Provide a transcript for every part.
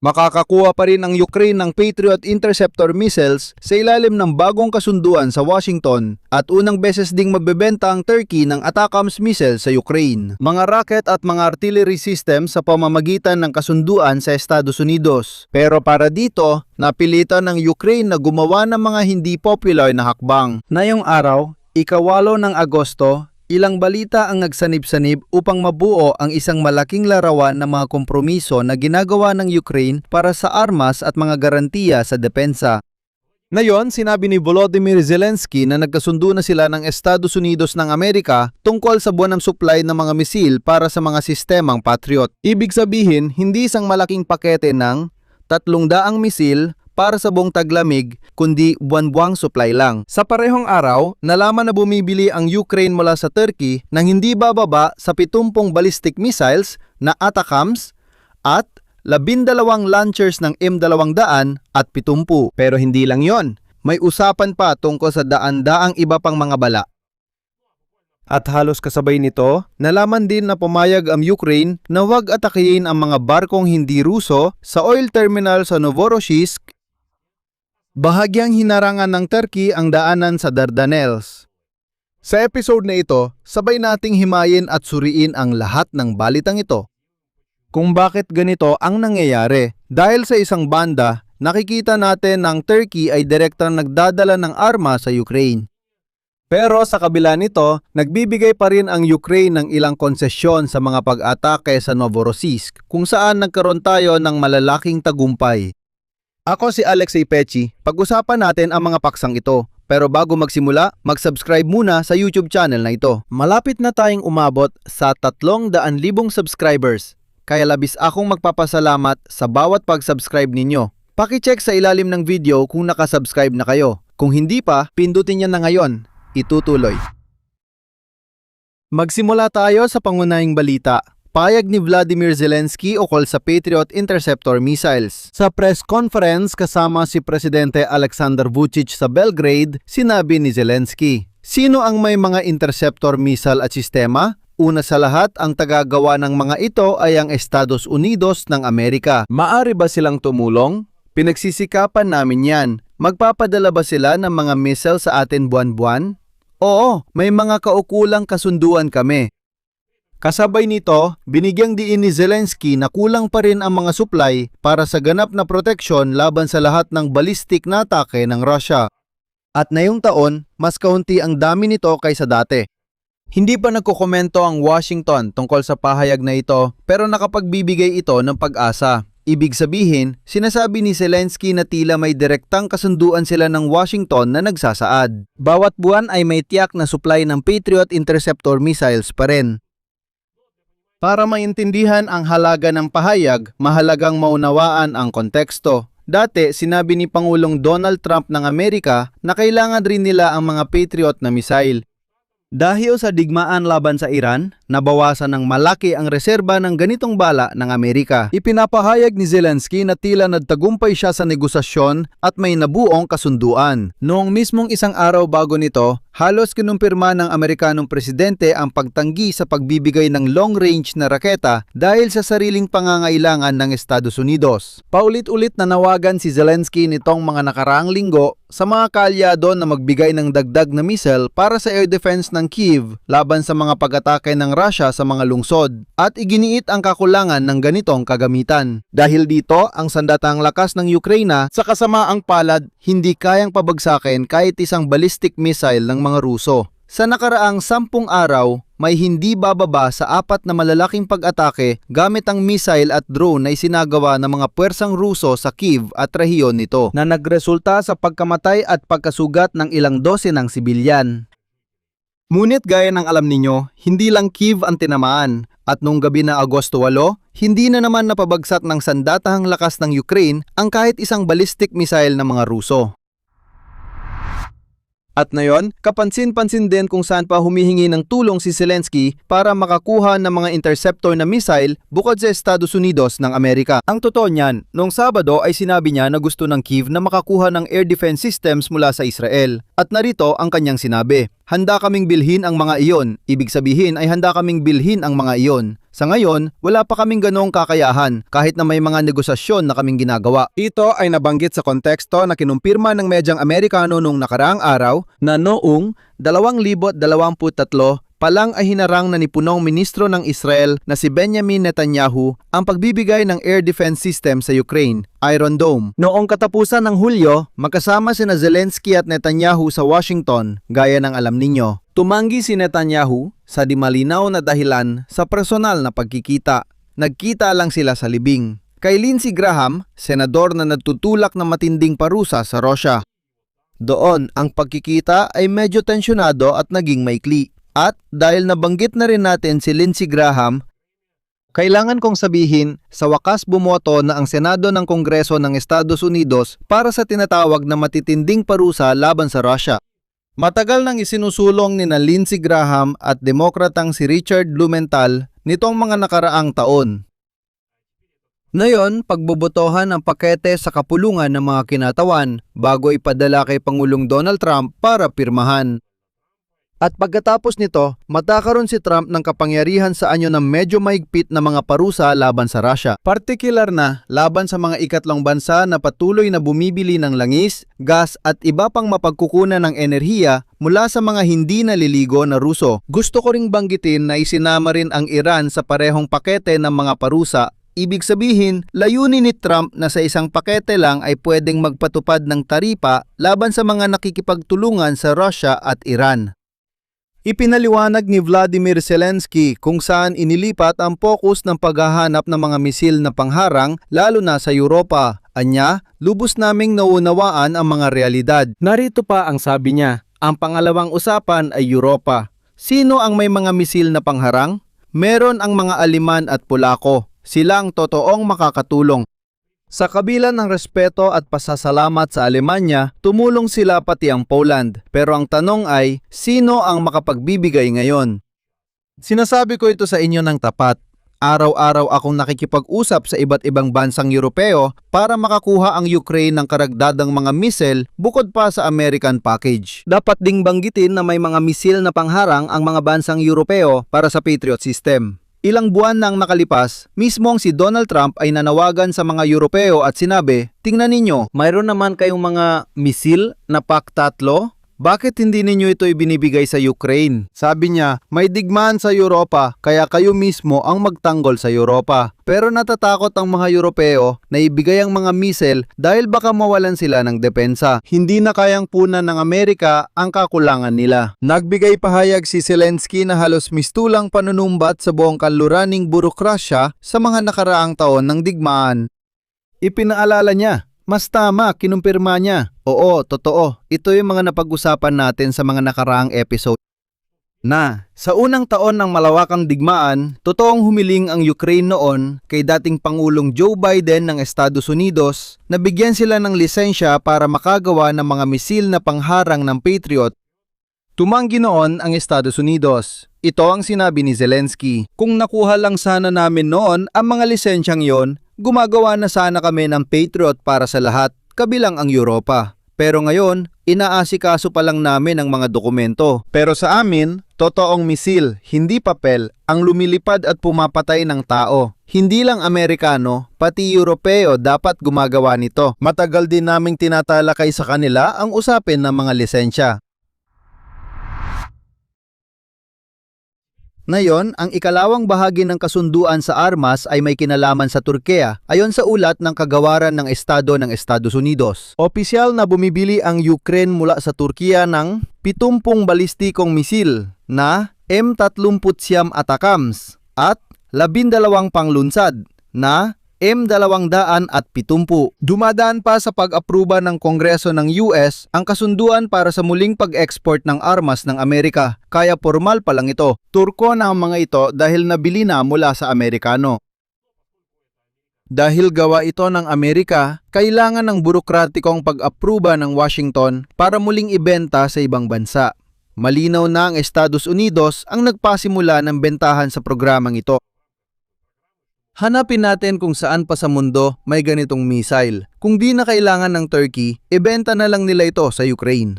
Makakakuha pa rin ang Ukraine ng Patriot Interceptor missiles sa ilalim ng bagong kasunduan sa Washington at unang beses ding magbebenta ang Turkey ng ATACMS missile sa Ukraine. Mga rocket at mga artillery system sa pamamagitan ng kasunduan sa Estados Unidos. Pero para dito, napilitan ng Ukraine na gumawa ng mga hindi popular na hakbang. Ngayong araw, ika-8 ng Agosto, ilang balita ang nagsanib-sanib upang mabuo ang isang malaking larawan ng mga kompromiso na ginagawa ng Ukraine para sa armas at mga garantiya sa depensa. Ngayon, sinabi ni Volodymyr Zelensky na nagkasundo na sila ng Estados Unidos ng Amerika tungkol sa buwanang supply ng mga misil para sa mga sistemang Patriot. Ibig sabihin, hindi isang malaking pakete ng 300 misil para sa buong taglamig, kundi buwan-buwang supply lang. Sa parehong araw, nalaman na bumibili ang Ukraine mula sa Turkey ng hindi bababa sa 70 ballistic missiles na ATACMS at 12 launchers ng M200 at 70. Pero hindi lang yon, may usapan pa tungkol sa daan-daang iba pang mga bala. At halos kasabay nito, nalaman din na pumayag ang Ukraine na huwag atakihin ang mga barkong hindi Ruso sa oil terminal sa Novorossiysk. Bahagyang hinarangan ng Turkey ang daanan sa Dardanelles. Sa episode na ito, sabay nating himayin at suriin ang lahat ng balitang ito. Kung bakit ganito ang nangyayari, dahil sa isang banda, nakikita natin na ang Turkey ay direktang nagdadala ng arma sa Ukraine. Pero sa kabila nito, nagbibigay pa rin ang Ukraine ng ilang konsesyon sa mga pag-atake sa Novorossiysk, kung saan nagkaroon tayo ng malalaking tagumpay. Ako si Alexei Pechi, pag-usapan natin ang mga paksang ito. Pero bago magsimula, mag-subscribe muna sa YouTube channel na ito. Malapit na tayong umabot sa 300,000 subscribers. Kaya labis akong magpapasalamat sa bawat pag-subscribe ninyo. Paki-check sa ilalim ng video kung nakasubscribe na kayo. Kung hindi pa, pindutin niya na ngayon. Itutuloy. Magsimula tayo sa pangunahing balita. Payag ni Vladimir Zelensky ukol sa Patriot Interceptor missiles. Sa press conference kasama si Presidente Alexander Vučić sa Belgrade, sinabi ni Zelensky, sino ang may mga interceptor missile at sistema? Una sa lahat, ang tagagawa ng mga ito ay ang Estados Unidos ng Amerika. Maari ba silang tumulong? Pinagsisikapan namin yan. Magpapadala ba sila ng mga missile sa atin buwan-buwan? Oo, may mga kaukulang kasunduan kami. Kasabay nito, binigyang diin ni Zelensky na kulang pa rin ang mga supply para sa ganap na proteksyon laban sa lahat ng ballistic na atake ng Russia. At ngayong taon, mas kaunti ang dami nito kaysa dati. Hindi pa nagkokomento ang Washington tungkol sa pahayag na ito, pero nakapagbibigay ito ng pag-asa. Ibig sabihin, sinasabi ni Zelensky na tila may direktang kasunduan sila ng Washington na nagsasaad. Bawat buwan ay may tiyak na supply ng Patriot Interceptor missiles pa rin. Para maintindihan ang halaga ng pahayag, mahalagang maunawaan ang konteksto. Dati, sinabi ni Pangulong Donald Trump ng Amerika na kailangan rin nila ang mga Patriot na missile. Dahil sa digmaan laban sa Iran, nabawasan ng malaki ang reserba ng ganitong bala ng Amerika. Ipinapahayag ni Zelensky na tila nagtagumpay siya sa negosasyon at may nabuong kasunduan. Noong mismong isang araw bago nito, halos kinumpirma ng Amerikanong presidente ang pagtanggi sa pagbibigay ng long-range na raketa dahil sa sariling pangangailangan ng Estados Unidos. Paulit-ulit na nawagan si Zelensky nitong mga nakaraang linggo sa mga kaalyado na magbigay ng dagdag na missile para sa air defense ng Kyiv laban sa mga pag-atake ng Russia sa mga lungsod at iginiit ang kakulangan ng ganitong kagamitan. Dahil dito, ang sandatang lakas ng Ukraine sa kasamaang palad hindi kayang pabagsakin kahit isang ballistic missile ng mga Ruso. Sa nakaraang 10 araw, may hindi bababa sa 4 na malalaking pag-atake gamit ang missile at drone na isinagawa ng mga puwersang Ruso sa Kyiv at rehiyon nito na nagresulta sa pagkamatay at pagkasugat ng ilang dose ng sibilyan. Ngunit gaya ng alam ninyo, hindi lang Kyiv ang tinamaan at noong gabi na Agosto 8, hindi na naman napabagsak ng sandatahang lakas ng Ukraine ang kahit isang ballistic missile ng mga Ruso. At ngayon, kapansin-pansin din kung saan pa humihingi ng tulong si Zelensky para makakuha ng mga interceptor na missile bukod sa Estados Unidos ng Amerika. Ang totoo niyan, noong Sabado ay sinabi niya na gusto ng Kyiv na makakuha ng air defense systems mula sa Israel. At narito ang kanyang sinabi, handa kaming bilhin ang mga iyon. Ibig sabihin ay handa kaming bilhin ang mga iyon. Sa ngayon, wala pa kaming ganoong kakayahan kahit na may mga negosasyon na kaming ginagawa. Ito ay nabanggit sa konteksto na kinumpirma ng medyang Amerikano noong nakaraang araw na noong 2023 pa lang ay hinarang na ni punong ministro ng Israel na si Benjamin Netanyahu ang pagbibigay ng air defense system sa Ukraine, Iron Dome. Noong katapusan ng Hulyo, magkasama sina Zelensky at Netanyahu sa Washington, gaya ng alam ninyo. Tumanggi si Netanyahu sa di malinaw na dahilan sa personal na pagkikita. Nagkita lang sila sa libing. Kay Lindsey Graham, senador na nagtutulak ng matinding parusa sa Russia. Doon, ang pagkikita ay medyo tensyonado at naging maikli. At dahil nabanggit na rin natin si Lindsey Graham, kailangan kong sabihin, sa wakas bumoto na ang Senado ng Kongreso ng Estados Unidos para sa tinatawag na matitinding parusa laban sa Russia. Matagal nang isinusulong ni na Lindsey Graham at Demokratang si Richard Blumenthal nitong mga nakaraang taon. Ngayon, pagbobotohan ang pakete sa kapulungan ng mga kinatawan bago ipadala kay Pangulong Donald Trump para pirmahan. At pagkatapos nito, matakaroon si Trump ng kapangyarihan sa anyo ng medyo mahigpit na mga parusa laban sa Russia. Partikular na laban sa mga ikatlong bansa na patuloy na bumibili ng langis, gas at iba pang mapagkukunan ng enerhiya mula sa mga hindi naliligo na Ruso. Gusto ko ring banggitin na isinama rin ang Iran sa parehong pakete ng mga parusa. Ibig sabihin, layunin ni Trump na sa isang pakete lang ay pwedeng magpatupad ng taripa laban sa mga nakikipagtulungan sa Russia at Iran. Ipinaliwanag ni Vladimir Zelensky kung saan inilipat ang focus ng paghahanap ng mga misil na pangharang lalo na sa Europa. Anya, lubos naming naunawaan ang mga realidad. Narito pa ang sabi niya, ang pangalawang usapan ay Europa. Sino ang may mga misil na pangharang? Meron ang mga Aleman at Polako. Sila ang totoong makakatulong. Sa kabila ng respeto at pasasalamat sa Alemanya, tumulong sila pati ang Poland. Pero ang tanong ay, sino ang makapagbibigay ngayon? Sinasabi ko ito sa inyo ng tapat. Araw-araw akong nakikipag-usap sa iba't ibang bansang Europeo para makakuha ang Ukraine ng karagdadang mga misil bukod pa sa American package. Dapat ding banggitin na may mga misil na pangharang ang mga bansang Europeo para sa Patriot system. Ilang buwan nang nakalipas, mismong si Donald Trump ay nanawagan sa mga Europeo at sinabi, tingnan ninyo, mayroon naman kayong mga misil na PAC-3? Bakit hindi ninyo ito ibinibigay sa Ukraine? Sabi niya, may digmaan sa Europa kaya kayo mismo ang magtanggol sa Europa. Pero natatakot ang mga Europeo na ibigay ang mga misil dahil baka mawalan sila ng depensa. Hindi na kayang punan ng Amerika ang kakulangan nila. Nagbigay pahayag si Zelensky na halos mistulang panunumbat sa buong kanluraning burokrasya sa mga nakaraang taon ng digmaan. Ipinaalala niya, mas tama, kinumpirma niya. Oo, totoo. Ito yung mga napag-usapan natin sa mga nakaraang episode. Na, sa unang taon ng malawakang digmaan, totoong humiling ang Ukraine noon kay dating Pangulong Joe Biden ng Estados Unidos na bigyan sila ng lisensya para makagawa ng mga misil na pangharang ng Patriot. Tumanggi noon ang Estados Unidos. Ito ang sinabi ni Zelensky. Kung nakuha lang sana namin noon ang mga lisensyang yon, gumagawa na sana kami ng Patriot para sa lahat, kabilang ang Europa. Pero ngayon, inaasikaso pa lang namin ang mga dokumento. Pero sa amin, totoong misil, hindi papel, ang lumilipad at pumapatay ng tao. Hindi lang Amerikano, pati Europeo dapat gumagawa nito. Matagal din naming tinatalakay sa kanila ang usapin ng mga lisensya. Ngayon, ang ikalawang bahagi ng kasunduan sa armas ay may kinalaman sa Turkiya ayon sa ulat ng kagawaran ng Estado ng Estados Unidos. Opisyal na bumibili ang Ukraine mula sa Turkiya ng 70 balistikong misil na M39 Atacms at 12 panglunsad na M270. Dumadaan pa sa pag-apruba ng Kongreso ng US ang kasunduan para sa muling pag-export ng armas ng Amerika, kaya formal pa lang ito. Turko na ang mga ito dahil nabili na mula sa Amerikano. Dahil gawa ito ng Amerika, kailangan ng burokratikong pag-apruba ng Washington para muling ibenta sa ibang bansa. Malinaw na ang Estados Unidos ang nagpasimula ng bentahan sa programang ito. Hanapin natin kung saan pa sa mundo may ganitong missile. Kung di na kailangan ng Turkey, ibenta na lang nila ito sa Ukraine.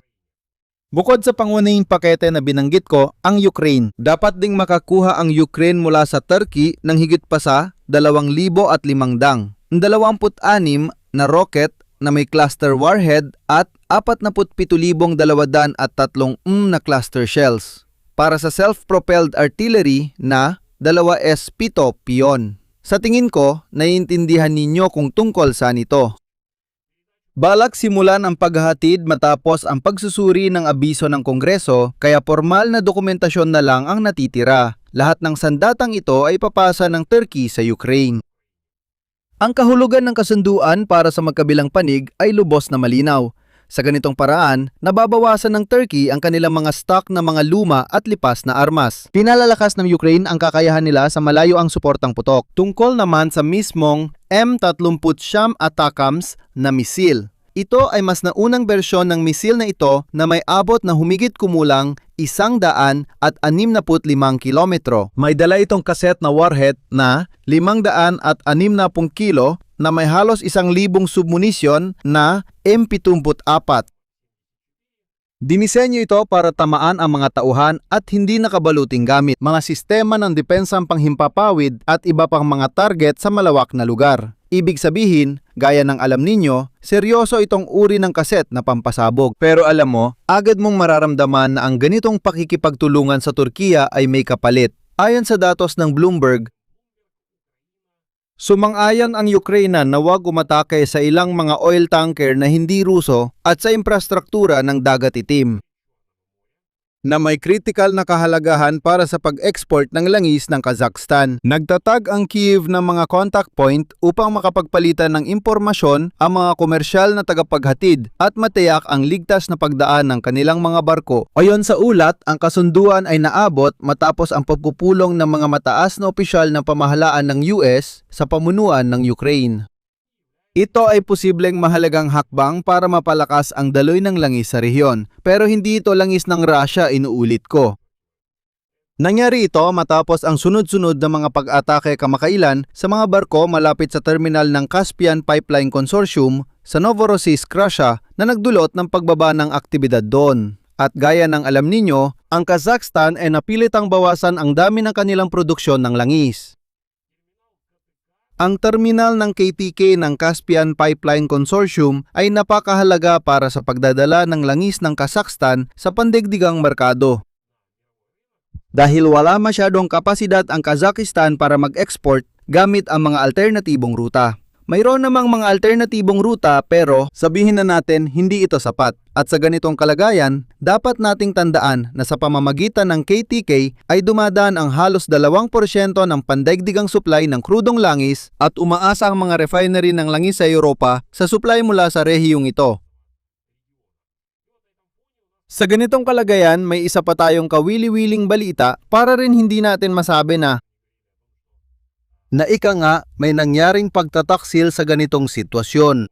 Bukod sa pangunahing pakete na binanggit ko, ang Ukraine. Dapat ding makakuha ang Ukraine mula sa Turkey ng higit pa sa 2,500. 26 na rocket na may cluster warhead at 47,203 na cluster shells para sa self-propelled artillery na 2S-7 Pion. Sa tingin ko, naiintindihan ninyo kung tungkol saan ito. Balak simulan ang paghahatid matapos ang pagsusuri ng abiso ng Kongreso, kaya formal na dokumentasyon na lang ang natitira. Lahat ng sandatang ito ay papasa ng Turkey sa Ukraine. Ang kahulugan ng kasunduan para sa magkabilang panig ay lubos na malinaw. Sa ganitong paraan, nababawasan ng Turkey ang kanilang mga stock na mga luma at lipas na armas. Pinalalakas ng Ukraine ang kakayahan nila sa malayo ang suportang putok. Tungkol naman sa mismong M-39 ATACMS na misil. Ito ay mas naunang bersyon ng misil na ito na may abot na humigit kumulang 165 kilometro. May dala itong kaset na warhead na 560 kilo na may halos 1,000 submunisyon na M74. Dinisenyo ito para tamaan ang mga tauhan at hindi nakabaluting gamit, mga sistema ng depensang panghimpapawid at iba pang mga target sa malawak na lugar. Ibig sabihin, gaya ng alam ninyo, seryoso itong uri ng kaset na pampasabog. Pero alam mo, agad mong mararamdaman na ang ganitong pakikipagtulungan sa Turkiya ay may kapalit. Ayon sa datos ng Bloomberg, sumang-ayon ang Ukraine na huwag umatake sa ilang mga oil tanker na hindi Ruso at sa infrastruktura ng dagat itim na may critical na kahalagahan para sa pag-export ng langis ng Kazakhstan. Nagtatag ang Kyiv ng mga contact point upang makapagpalitan ng impormasyon ang mga komersyal na tagapaghatid at matiyak ang ligtas na pagdaan ng kanilang mga barko. Ayon sa ulat, ang kasunduan ay naabot matapos ang pagpupulong ng mga mataas na opisyal ng pamahalaan ng US sa pamunuan ng Ukraine. Ito ay posibleng mahalagang hakbang para mapalakas ang daloy ng langis sa rehiyon, pero hindi ito langis ng Russia, inuulit ko. Nangyari ito matapos ang sunod-sunod na mga pag-atake kamakailan sa mga barko malapit sa terminal ng Caspian Pipeline Consortium sa Novorossiysk, Russia na nagdulot ng pagbaba ng aktibidad doon. At gaya ng alam ninyo, ang Kazakhstan ay napilitang bawasan ang dami ng kanilang produksyon ng langis. Ang terminal ng KTK ng Caspian Pipeline Consortium ay napakahalaga para sa pagdadala ng langis ng Kazakhstan sa pandigdigang merkado. Dahil wala masyadong kapasidad ang Kazakhstan para mag-export gamit ang mga alternatibong ruta. Mayroon namang mga alternatibong ruta pero sabihin na natin hindi ito sapat. At sa ganitong kalagayan, dapat nating tandaan na sa pamamagitan ng KTK ay dumadaan ang halos 2% ng pandaigdigang supply ng krudong langis at umaasa ang mga refinery ng langis sa Europa sa supply mula sa rehiyong ito. Sa ganitong kalagayan, may isa pa tayong kawili-wiling balita para rin hindi natin masabi na ika nga may nangyaring pagtataksil sa ganitong sitwasyon.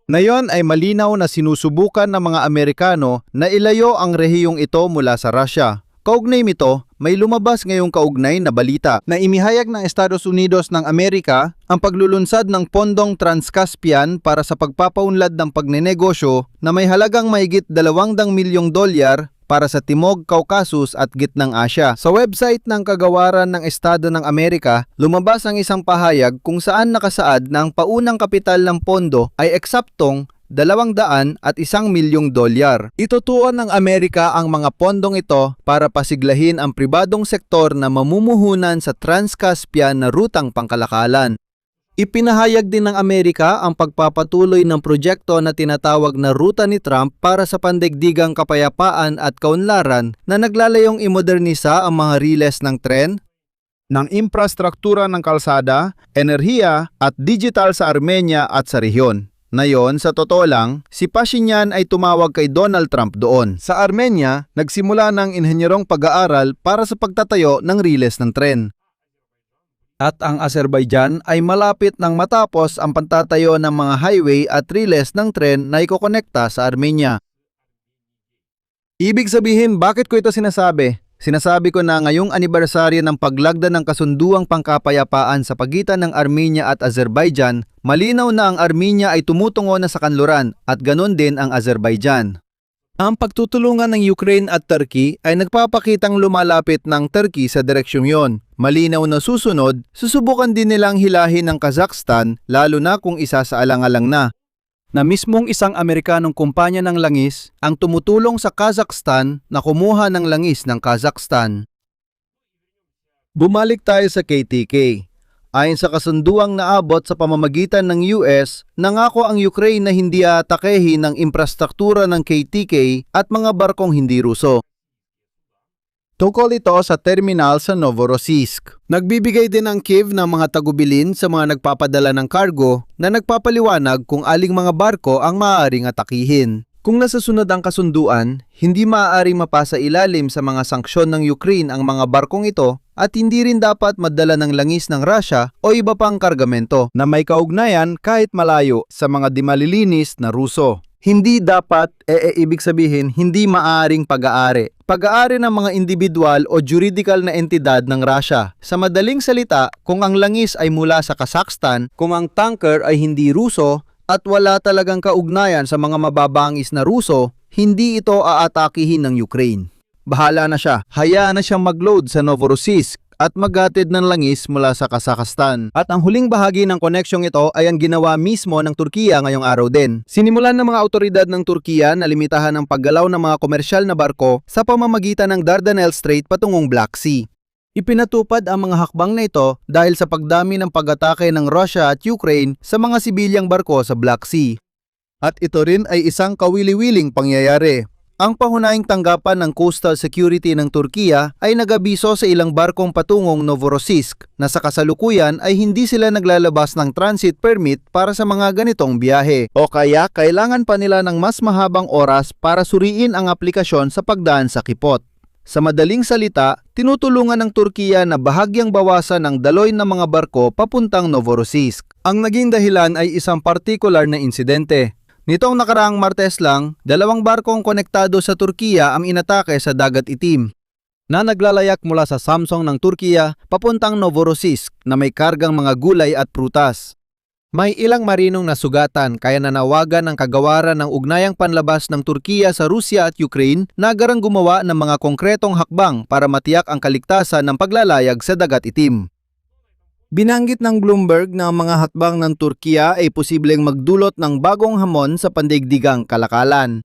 Ngayon ay malinaw na sinusubukan ng mga Amerikano na ilayo ang rehiyong ito mula sa Russia. Kaugnay nito, may lumabas ngayong kaugnay na balita na imihayag ng Estados Unidos ng Amerika ang paglulunsad ng pondong Trans-Caspian para sa pagpapaunlad ng pagnenegosyo na may halagang mahigit $200 milyong para sa Timog Caucasus at Gitnang Asya. Sa website ng Kagawaran ng Estado ng Amerika, lumabas ang isang pahayag kung saan nakasaad na ang paunang kapital ng pondo ay eksaktong $201 milyong. Itutuon ng Amerika ang mga pondong ito para pasiglahin ang pribadong sektor na mamumuhunan sa Trans-Caspian na rutang pangkalakalan. Ipinahayag din ng Amerika ang pagpapatuloy ng proyekto na tinatawag na Ruta ni Trump para sa pandaigdigang kapayapaan at kaunlaran na naglalayong imodernisa ang mga riles ng tren, ng infrastruktura ng kalsada, enerhiya at digital sa Armenia at sa rehiyon. Ngayon, sa totoo lang, si Pashinyan ay tumawag kay Donald Trump doon. Sa Armenia, nagsimula ng inhenyerong pag-aaral para sa pagtatayo ng riles ng tren. At ang Azerbaijan ay malapit nang matapos ang pagtatayo ng mga highway at riles ng tren na ikokonekta sa Armenia. Ibig sabihin, bakit ko ito sinasabi? Sinasabi ko na ngayong anibersaryo ng paglagda ng kasunduang pangkapayapaan sa pagitan ng Armenia at Azerbaijan, malinaw na ang Armenia ay tumutungo na sa kanluran at ganon din ang Azerbaijan. Ang pagtutulungan ng Ukraine at Turkey ay nagpapakitang lumalapit ng Turkey sa direksyong yon. Malinaw na susunod, susubukan din nilang hilahin ng Kazakhstan lalo na kung isasaalang-alang na mismong isang Amerikanong kumpanya ng langis ang tumutulong sa Kazakhstan na kumuha ng langis ng Kazakhstan. Bumalik tayo sa KTK. Ayon sa kasunduang naabot sa pamamagitan ng US, nangako ang Ukraine na hindi aatakehin ng infrastruktura ng KTK at mga barkong hindi Ruso. Tungkol ito sa terminal sa Novorossiysk. Nagbibigay din ang Kiev ng mga tagubilin sa mga nagpapadala ng kargo na nagpapaliwanag kung aling mga barko ang maaaring atakihin. Kung nasasunod ang kasunduan, hindi maaaring mapasa ilalim sa mga sanksyon ng Ukraine ang mga barkong ito at hindi rin dapat madala ng langis ng Russia o iba pang kargamento na may kaugnayan kahit malayo sa mga di malilinis na Ruso. Hindi dapat, ibig sabihin, hindi maaaring pag-aari. Pag-aari ng mga individual o juridical na entidad ng Russia. Sa madaling salita, kung ang langis ay mula sa Kazakhstan, kung ang tanker ay hindi Ruso, at wala talagang kaugnayan sa mga mababangis na Ruso, hindi ito aatakihin ng Ukraine. Bahala na siya. Hayaan na siyang mag-load sa Novorossiysk at maghatid ng langis mula sa Kazakhstan. At ang huling bahagi ng koneksyong ito ay ang ginawa mismo ng Turkiya ngayong araw din. Sinimulan ng mga autoridad ng Turkiya na limitahan ang paggalaw ng mga komersyal na barko sa pamamagitan ng Dardanelles Strait patungong Black Sea. Ipinatupad ang mga hakbang na ito dahil sa pagdami ng pag-atake ng Russia at Ukraine sa mga sibilyang barko sa Black Sea. At ito rin ay isang kawili-wiling pangyayari. Ang pangunahing tanggapan ng Coastal Security ng Turkiya ay nag-abiso sa ilang barkong patungong Novorossiysk na sa kasalukuyan ay hindi sila naglalabas ng transit permit para sa mga ganitong biyahe o kaya kailangan pa nila ng mas mahabang oras para suriin ang aplikasyon sa pagdaan sa kipot. Sa madaling salita, tinutulungan ng Turkiya na bahagyang bawasan ang daloy ng mga barko papuntang Novorossiysk. Ang naging dahilan ay isang partikular na insidente. Nitong nakaraang Martes lang, 2 barkong konektado sa Turkiya ang inatake sa Dagat Itim na naglalayak mula sa Samsun ng Turkiya papuntang Novorossiysk na may kargang mga gulay at prutas. May ilang marinong nasugatan kaya nanawagan ng kagawaran ng ugnayang panlabas ng Turkiya sa Rusya at Ukraine na agarang gumawa ng mga konkretong hakbang para matiyak ang kaligtasan ng paglalayag sa Dagat Itim. Binanggit ng Bloomberg na ang mga hakbang ng Turkiya ay posibleng magdulot ng bagong hamon sa pandaigdigang kalakalan.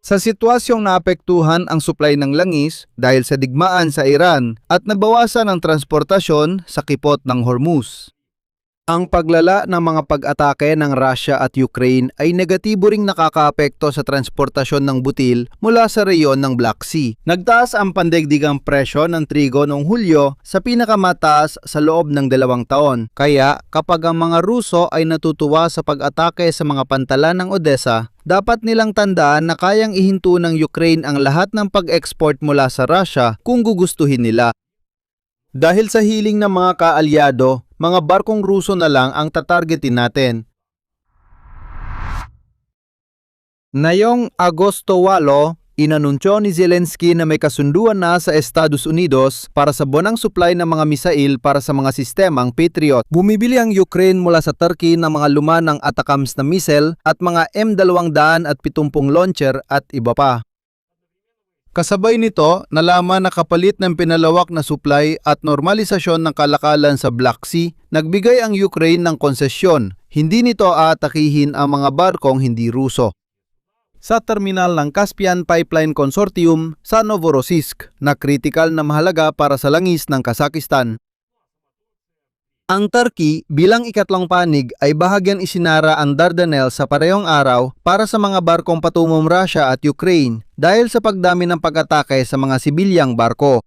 Sa sitwasyong naapektuhan ang supply ng langis dahil sa digmaan sa Iran at nabawasan ang transportasyon sa kipot ng Hormuz. Ang paglala ng mga pag-atake ng Russia at Ukraine ay negatibo ring nakakaapekto sa transportasyon ng butil mula sa reyon ng Black Sea. Nagtaas ang pandaigdigang presyo ng trigo noong Hulyo sa pinakamataas sa loob ng 2 taon. Kaya kapag ang mga Ruso ay natutuwa sa pag-atake sa mga pantalan ng Odessa, dapat nilang tandaan na kayang ihinto ng Ukraine ang lahat ng pag-export mula sa Russia kung gugustuhin nila. Dahil sa hiling ng mga kaalyado, mga barkong Ruso na lang ang tatargetin natin. Ngayong Agosto 8, inanunsyo ni Zelensky na may kasunduan na sa Estados Unidos para sa buwanang supply ng mga misail para sa mga sistemang Patriot. Bumibili ang Ukraine mula sa Turkey ng mga luma ng ATACMS na missile at mga M270 launcher at iba pa. Kasabay nito, nalaman na kapalit ng pinalawak na supply at normalisasyon ng kalakalan sa Black Sea, nagbigay ang Ukraine ng konsesyon. Hindi nito aatakihin ang mga barkong hindi Ruso. Sa terminal ng Caspian Pipeline Consortium sa Novorossiysk na kritikal na mahalaga para sa langis ng Kazakhstan. Ang Turkey bilang ikatlong panig ay bahagyan isinara ang Dardanelles sa parehong araw para sa mga barkong patungong Russia at Ukraine dahil sa pagdami ng pag-atake sa mga sibilyang barko.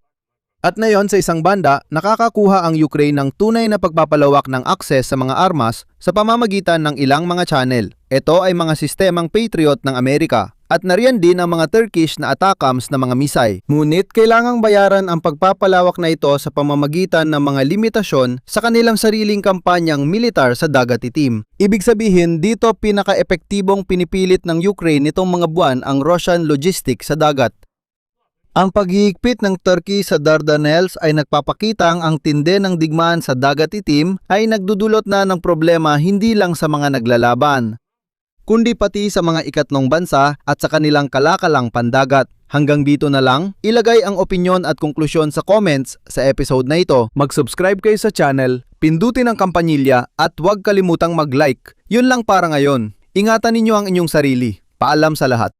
At ngayon sa isang banda, nakakakuha ang Ukraine ng tunay na pagpapalawak ng akses sa mga armas sa pamamagitan ng ilang mga channel. Ito ay mga sistemang Patriot ng Amerika. At nariyan din ang mga Turkish na ATACMS na mga misay. Ngunit kailangang bayaran ang pagpapalawak na ito sa pamamagitan ng mga limitasyon sa kanilang sariling kampanyang militar sa Dagat Itim. Ibig sabihin, dito pinaka-epektibong pinipilit ng Ukraine nitong mga buwan ang Russian logistics sa dagat. Ang paghihigpit ng Turkey sa Dardanelles ay nagpapakitang ang tindi ng digmaan sa Dagat Itim ay nagdudulot na ng problema hindi lang sa mga naglalaban. kundi pati sa mga ikatlong bansa at sa kanilang kalakalang pandagat. Hanggang dito na lang, ilagay ang opinyon at konklusyon sa comments sa episode na ito. Mag-subscribe kayo sa channel, pindutin ang kampanilya at huwag kalimutang mag-like. Yun lang para ngayon. Ingatan ninyo ang inyong sarili. Paalam sa lahat.